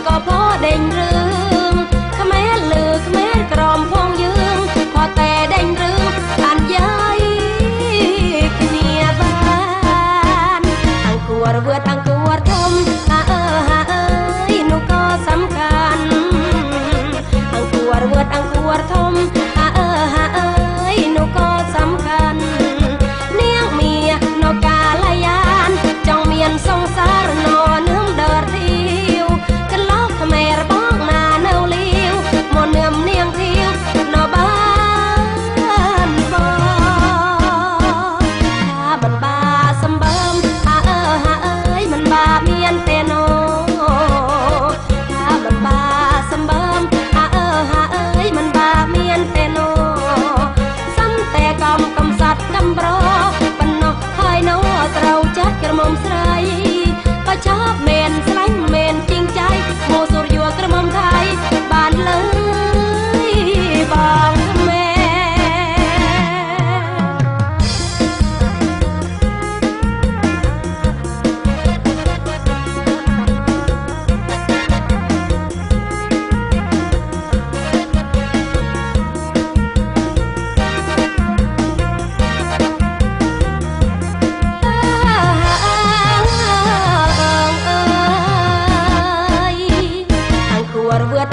ก็พอเด่งเรื่องขแม่ลือขแม่กรอมพองยืงพอแต่เด่งเรื่องอันย้ายขเนียบ้านอังกัวเวือดอังกัวทมหนูก็สำคัญอังกัวเวือดอังกัวทมหนูก็สำคัญเนียงเมียนกาลยานจองเมียนทรงสารนอเนื้อเดิร์ทีแม่ระบ้องนาเนาเลี้ยวมนเนื่อมเนียงเที่ยวนอบ้านบอถ้าบันบาสมเบิมมันบาเมียนเตโนถ้าบันบาสมเบิมมันบาเมียนเตโนซ้ำแต่กำสัตกำรอปันนกคอยโนเราจัดกระมมใสก็ชอบเมนสไลเมนจริงใจโมสุรยัวกระมมไทยบานเลยบางแม่เวือด